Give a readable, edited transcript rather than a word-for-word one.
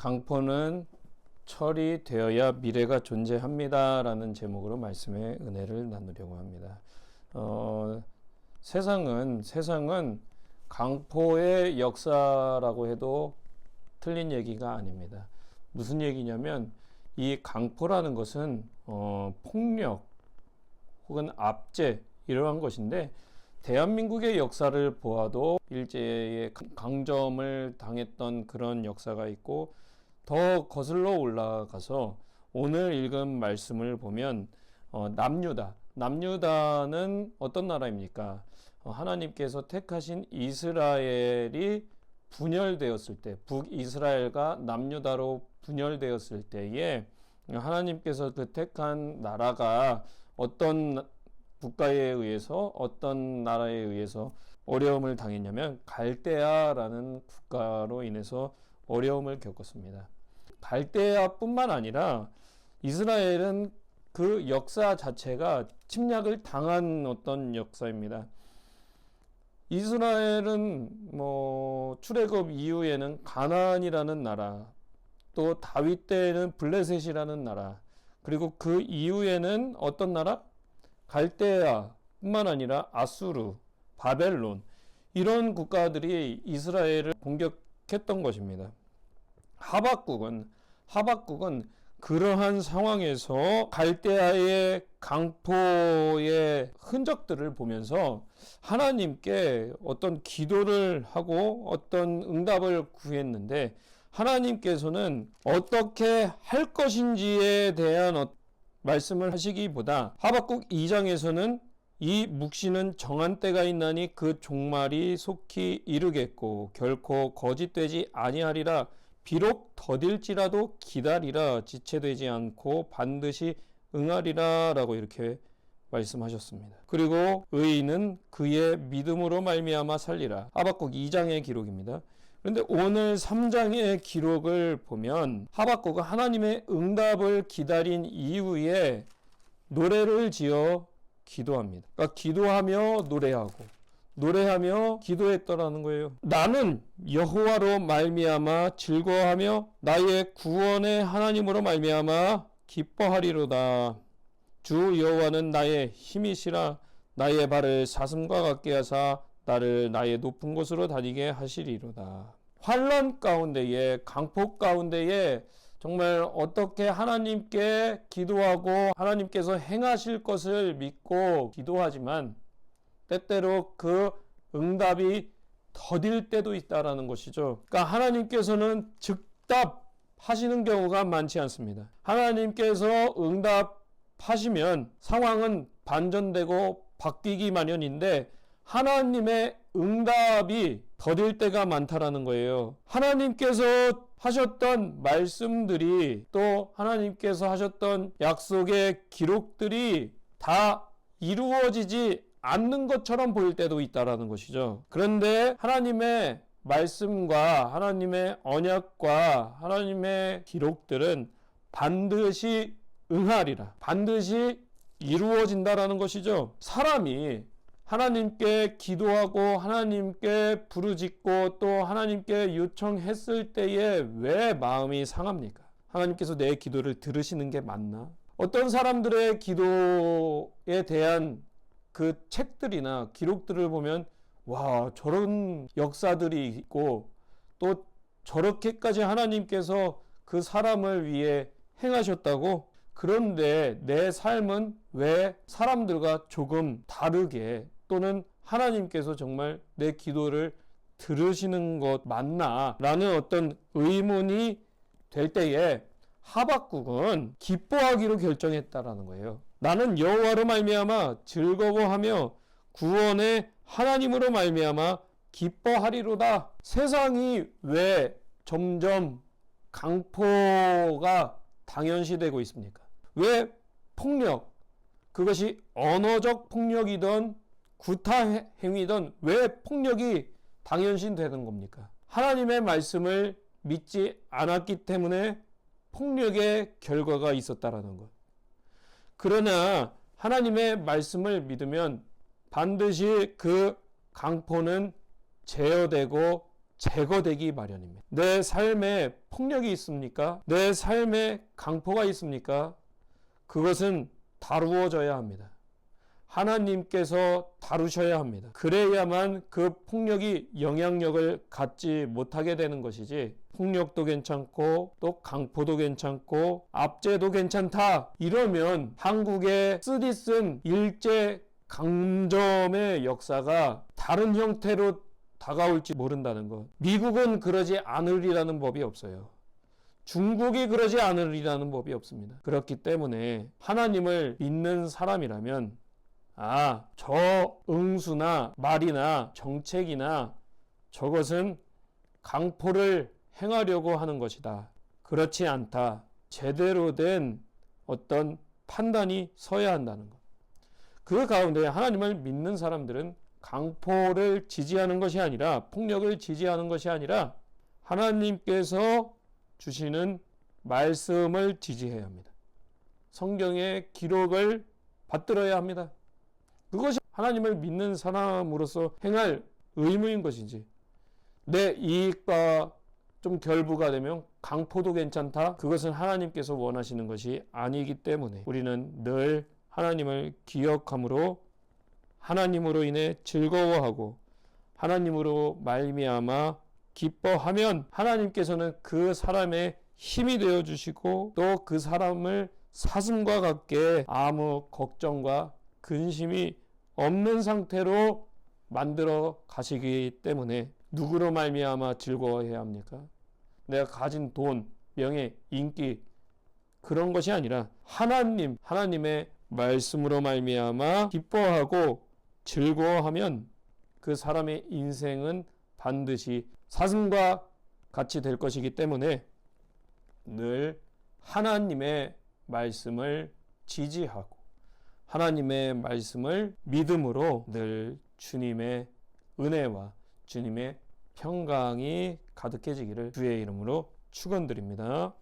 강포는 처리되어야 미래가 존재합니다 라는 제목으로 말씀의 은혜를 나누려고 합니다. 세상은 강포의 역사라고 해도 틀린 얘기가 아닙니다. 무슨 얘기냐면 이 강포라는 것은 폭력 혹은 압제 이러한 것인데, 대한민국의 역사를 보아도 일제에 강점을 당했던 그런 역사가 있고, 더 거슬러 올라가서 오늘 읽은 말씀을 보면 남유다는 어떤 나라입니까? 하나님께서 택하신 이스라엘이 분열되었을 때, 북이스라엘과 남유다로 분열되었을 때에 하나님께서 그 택한 나라가 어떤 국가에 의해서, 어떤 나라에 의해서 어려움을 당했냐면 갈대아라는 국가로 인해서 어려움을 겪었습니다. 갈대아뿐만 아니라 이스라엘은 그 역사 자체가 침략을 당한 어떤 역사입니다. 이스라엘은 출애굽 이후에는 가나안이라는 나라, 또 다윗 때에는 블레셋이라는 나라, 그리고 그 이후에는 어떤 나라? 갈대아뿐만 아니라 아수르, 바벨론, 이런 국가들이 이스라엘을 공격했던 것입니다. 하박국은 그러한 상황에서 갈대아의 강포의 흔적들을 보면서 하나님께 어떤 기도를 하고 어떤 응답을 구했는데, 하나님께서는 어떻게 할 것인지에 대한 말씀을 하시기보다 하박국 2장에서는 이 묵시는 정한 때가 있나니 그 종말이 속히 이르겠고 결코 거짓되지 아니하리라. 비록 더딜지라도 기다리라. 지체되지 않고 반드시 응하리라 라고 이렇게 말씀하셨습니다. 그리고 의인은 그의 믿음으로 말미암아 살리라. 하박국 2장의 기록입니다. 그런데 오늘 3장의 기록을 보면 하박국은 하나님의 응답을 기다린 이후에 노래를 지어 기도합니다. 그러니까 기도하며 노래하며 기도했더라는 거예요. 나는 여호와로 말미암아 즐거워하며 나의 구원의 하나님으로 말미암아 기뻐하리로다. 주 여호와는 나의 힘이시라. 나의 발을 사슴과 같게 하사 나를 나의 높은 곳으로 다니게 하시리로다. 환난 가운데에, 강폭 가운데에 정말 어떻게 하나님께 기도하고 하나님께서 행하실 것을 믿고 기도하지만 때때로 그 응답이 더딜 때도 있다라는 것이죠. 그러니까 하나님께서는 즉답하시는 경우가 많지 않습니다. 하나님께서 응답하시면 상황은 반전되고 바뀌기 마련인데, 하나님의 응답이 더딜 때가 많다라는 거예요. 하나님께서 하셨던 말씀들이, 또 하나님께서 하셨던 약속의 기록들이 다 이루어지지 않는 것처럼 보일 때도 있다라는 것이죠. 그런데 하나님의 말씀과 하나님의 언약과 하나님의 기록들은 반드시 응하리라. 반드시 이루어진다라는 것이죠. 사람이 하나님께 기도하고 하나님께 부르짖고 또 하나님께 요청했을 때에 왜 마음이 상합니까? 하나님께서 내 기도를 들으시는 게 맞나? 어떤 사람들의 기도에 대한 그 책들이나 기록들을 보면 와, 저런 역사들이 있고 또 저렇게까지 하나님께서 그 사람을 위해 행하셨다고? 그런데 내 삶은 왜 사람들과 조금 다르게, 또는 하나님께서 정말 내 기도를 들으시는 것 맞나? 라는 어떤 의문이 될 때에 하박국은 기뻐하기로 결정했다라는 거예요. 나는 여호와로 말미암아 즐거워하며 구원의 하나님으로 말미암아 기뻐하리로다. 세상이 왜 점점 강포가 당연시되고 있습니까? 왜 폭력, 그것이 언어적 폭력이든 구타 행위든 왜 폭력이 당연시되는 겁니까? 하나님의 말씀을 믿지 않았기 때문에 폭력의 결과가 있었다라는 것. 그러나 하나님의 말씀을 믿으면 반드시 그 강포는 제어되고 제거되기 마련입니다. 내 삶에 폭력이 있습니까? 내 삶에 강포가 있습니까? 그것은 다루어져야 합니다. 하나님께서 다루셔야 합니다. 그래야만 그 폭력이 영향력을 갖지 못하게 되는 것이지, 폭력도 괜찮고 또 강포도 괜찮고 압제도 괜찮다 이러면 한국의 쓰디쓴 일제 강점의 역사가 다른 형태로 다가올지 모른다는 것. 미국은 그러지 않으리라는 법이 없어요. 중국이 그러지 않으리라는 법이 없습니다. 그렇기 때문에 하나님을 믿는 사람이라면 저 응수나 말이나 정책이나 저것은 강포를 행하려고 하는 것이다. 그렇지 않다. 제대로 된 어떤 판단이 서야 한다는 것. 그 가운데 하나님을 믿는 사람들은 강포를 지지하는 것이 아니라, 폭력을 지지하는 것이 아니라 하나님께서 주시는 말씀을 지지해야 합니다. 성경의 기록을 받들어야 합니다. 그것이 하나님을 믿는 사람으로서 행할 의무인 것이지, 내 이익과 좀 결부가 되면 강포도 괜찮다. 그것은 하나님께서 원하시는 것이 아니기 때문에 우리는 늘 하나님을 기억함으로 하나님으로 인해 즐거워하고 하나님으로 말미암아 기뻐하면 하나님께서는 그 사람의 힘이 되어 주시고 또 그 사람을 사슴과 같게 아무 걱정과 근심이 없는 상태로 만들어 가시기 때문에 누구로 말미암아 즐거워해야 합니까? 내가 가진 돈, 명예, 인기 그런 것이 아니라 하나님의 말씀으로 말미암아 기뻐하고 즐거워하면 그 사람의 인생은 반드시 사슴과 같이 될 것이기 때문에 늘 하나님의 말씀을 지지하고 하나님의 말씀을 믿음으로 늘 주님의 은혜와 주님의 평강이 가득해지기를 주의 이름으로 축원드립니다.